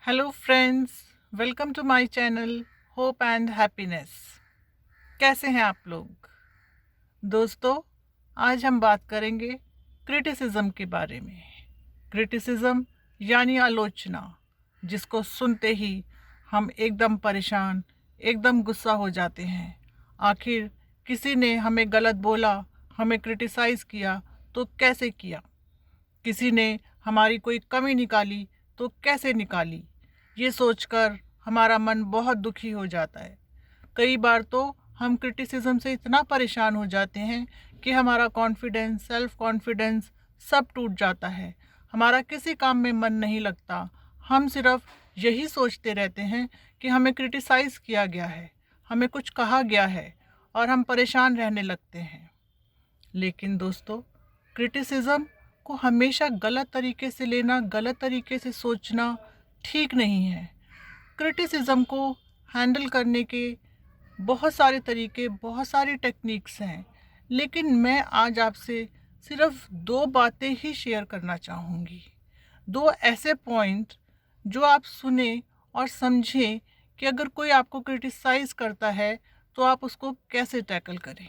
Hello friends, welcome to my channel Hope and Happiness. कैसे हैं आप लोग दोस्तों? आज हम बात करेंगे क्रिटिसिज्म के बारे में। क्रिटिसिज्म यानी आलोचना, जिसको सुनते ही हम एकदम परेशान, एकदम गुस्सा हो जाते हैं। आखिर किसी ने हमें गलत बोला, हमें क्रिटिसाइज़ किया तो कैसे किया? किसी ने हमारी कोई कमी निकाली तो कैसे निकाली? ये सोचकर हमारा मन बहुत दुखी हो जाता है। कई बार तो हम क्रिटिसिज्म से इतना परेशान हो जाते हैं कि हमारा कॉन्फिडेंस, सेल्फ कॉन्फिडेंस सब टूट जाता है। हमारा किसी काम में मन नहीं लगता। हम सिर्फ यही सोचते रहते हैं कि हमें क्रिटिसाइज़ किया गया है, हमें कुछ कहा गया है, और हम परेशान रहने लगते हैं। लेकिन दोस्तों, क्रिटिसिज्म को हमेशा गलत तरीके से लेना, गलत तरीके से सोचना ठीक नहीं है। क्रिटिसिज्म को हैंडल करने के बहुत सारे तरीके, बहुत सारी टेक्निक्स हैं, लेकिन मैं आज आपसे सिर्फ दो बातें ही शेयर करना चाहूँगी। दो ऐसे पॉइंट जो आप सुने और समझें कि अगर कोई आपको क्रिटिसाइज़ करता है तो आप उसको कैसे टैकल करें।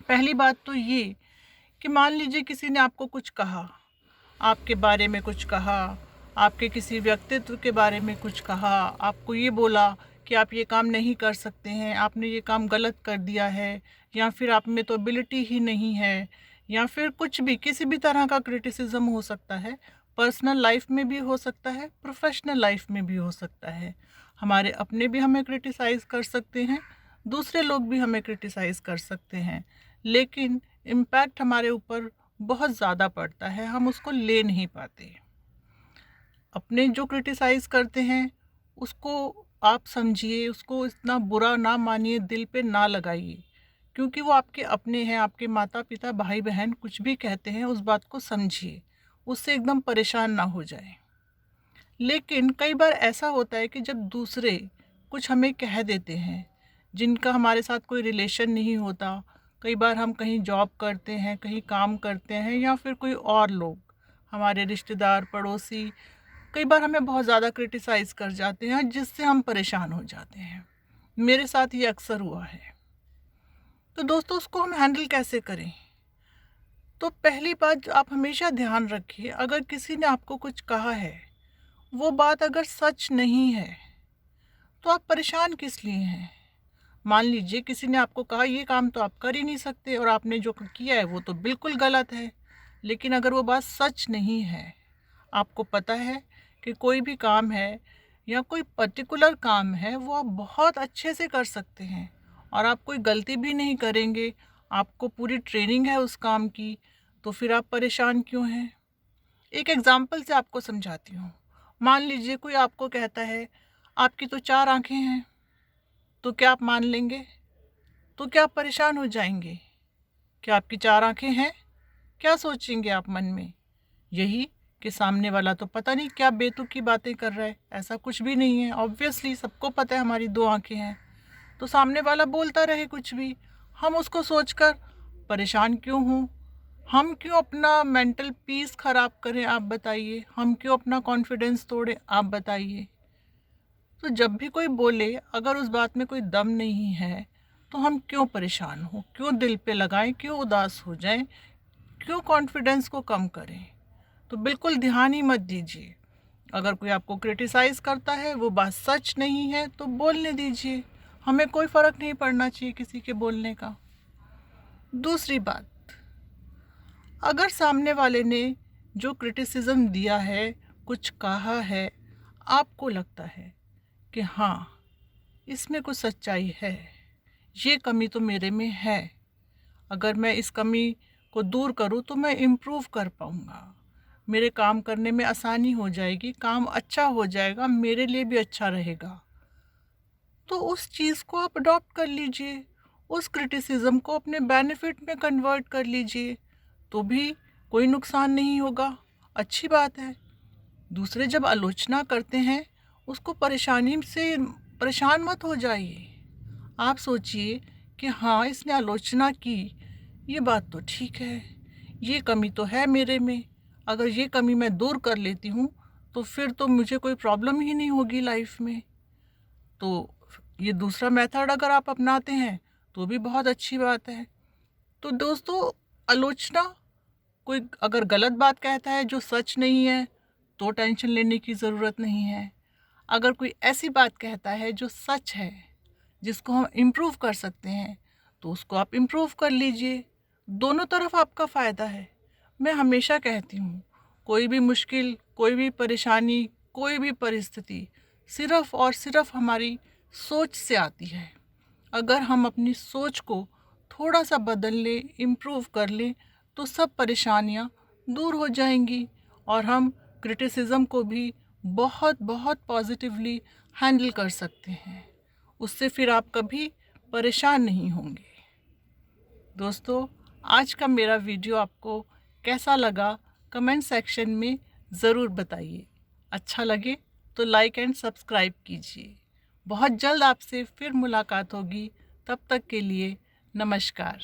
पहली बात तो ये कि मान लीजिए किसी ने आपको कुछ कहा, आपके बारे में कुछ कहा, आपके किसी व्यक्तित्व के बारे में कुछ कहा, आपको ये बोला कि आप ये काम नहीं कर सकते हैं, आपने ये काम गलत कर दिया है, या फिर आप में तो एबिलिटी ही नहीं है, या फिर कुछ भी, किसी भी तरह का क्रिटिसिज्म हो सकता है। पर्सनल लाइफ में भी हो सकता है, प्रोफेशनल लाइफ में भी हो सकता है। हमारे अपने भी हमें क्रिटिसाइज़ कर सकते हैं, दूसरे लोग भी हमें क्रिटिसाइज़ कर सकते हैं, लेकिन इम्पैक्ट हमारे ऊपर बहुत ज़्यादा पड़ता है, हम उसको ले नहीं पाते। अपने जो क्रिटिसाइज़ करते हैं उसको आप समझिए, उसको इतना बुरा ना मानिए, दिल पे ना लगाइए, क्योंकि वो आपके अपने हैं, आपके माता पिता, भाई बहन कुछ भी कहते हैं उस बात को समझिए, उससे एकदम परेशान ना हो जाए। लेकिन कई बार ऐसा होता है कि जब दूसरे कुछ हमें कह देते हैं जिनका हमारे साथ कोई रिलेशन नहीं होता, कई बार हम कहीं जॉब करते हैं, कहीं काम करते हैं, या फिर कोई और लोग, हमारे रिश्तेदार, पड़ोसी, कई बार हमें बहुत ज़्यादा क्रिटिसाइज़ कर जाते हैं जिससे हम परेशान हो जाते हैं। मेरे साथ ये अक्सर हुआ है। तो दोस्तों, उसको हम हैंडल कैसे करें? तो पहली बात, आप हमेशा ध्यान रखिए, अगर किसी ने आपको कुछ कहा है, वो बात अगर सच नहीं है तो आप परेशान किस लिए हैं? मान लीजिए किसी ने आपको कहा ये काम तो आप कर ही नहीं सकते और आपने जो किया है वो तो बिल्कुल गलत है, लेकिन अगर वो बात सच नहीं है, आपको पता है कि कोई भी काम है या कोई पर्टिकुलर काम है वो आप बहुत अच्छे से कर सकते हैं और आप कोई गलती भी नहीं करेंगे, आपको पूरी ट्रेनिंग है उस काम की, तो फिर आप परेशान क्यों हैं? एक एग्जाम्पल से आपको समझाती हूँ। मान लीजिए कोई आपको कहता है आपकी तो 4 आँखें हैं, तो क्या आप मान लेंगे? तो क्या आप परेशान हो जाएंगे? क्या आपकी 4 आँखें हैं? क्या सोचेंगे आप मन में? यही कि सामने वाला तो पता नहीं क्या बेतुकी बातें कर रहा है। ऐसा कुछ भी नहीं है, ऑब्वियसली सबको पता है हमारी 2 आँखें हैं। तो सामने वाला बोलता रहे कुछ भी, हम उसको सोचकर परेशान क्यों हूँ? हम क्यों अपना मेंटल पीस ख़राब करें, आप बताइए? हम क्यों अपना कॉन्फिडेंस तोड़ें, आप बताइए? तो जब भी कोई बोले, अगर उस बात में कोई दम नहीं है तो हम क्यों परेशान हो, क्यों दिल पे लगाएं, क्यों उदास हो जाएं, क्यों कॉन्फिडेंस को कम करें? तो बिल्कुल ध्यान ही मत दीजिए। अगर कोई आपको क्रिटिसाइज़ करता है, वो बात सच नहीं है तो बोलने दीजिए, हमें कोई फ़र्क नहीं पड़ना चाहिए किसी के बोलने का। दूसरी बात, अगर सामने वाले ने जो क्रिटिसिज्म दिया है, कुछ कहा है, आपको लगता है कि हाँ, इसमें कुछ सच्चाई है, ये कमी तो मेरे में है, अगर मैं इस कमी को दूर करूँ तो मैं इम्प्रूव कर पाऊँगा, मेरे काम करने में आसानी हो जाएगी, काम अच्छा हो जाएगा, मेरे लिए भी अच्छा रहेगा, तो उस चीज़ को आप अडॉप्ट कर लीजिए, उस क्रिटिसिज्म को अपने बेनिफिट में कन्वर्ट कर लीजिए, तो भी कोई नुकसान नहीं होगा, अच्छी बात है। दूसरे जब आलोचना करते हैं, उसको परेशानी से परेशान मत हो जाइए। आप सोचिए कि हाँ, इसने आलोचना की, ये बात तो ठीक है, ये कमी तो है मेरे में, अगर ये कमी मैं दूर कर लेती हूँ तो फिर तो मुझे कोई प्रॉब्लम ही नहीं होगी लाइफ में। तो ये दूसरा मेथड अगर आप अपनाते हैं तो भी बहुत अच्छी बात है। तो दोस्तों, आलोचना, कोई अगर गलत बात कहता है जो सच नहीं है तो टेंशन लेने की ज़रूरत नहीं है। अगर कोई ऐसी बात कहता है जो सच है, जिसको हम इम्प्रूव कर सकते हैं, तो उसको आप इम्प्रूव कर लीजिए। दोनों तरफ आपका फ़ायदा है। मैं हमेशा कहती हूँ, कोई भी मुश्किल, कोई भी परेशानी, कोई भी परिस्थिति सिर्फ़ और सिर्फ़ हमारी सोच से आती है। अगर हम अपनी सोच को थोड़ा सा बदल लें, इम्प्रूव कर लें, तो सब परेशानियाँ दूर हो जाएंगी और हम क्रिटिसिज्म को भी बहुत बहुत पॉजिटिवली हैंडल कर सकते हैं। उससे फिर आप कभी परेशान नहीं होंगे। दोस्तों, आज का मेरा वीडियो आपको कैसा लगा कमेंट सेक्शन में ज़रूर बताइए। अच्छा लगे तो लाइक एंड सब्सक्राइब कीजिए। बहुत जल्द आपसे फिर मुलाकात होगी। तब तक के लिए नमस्कार।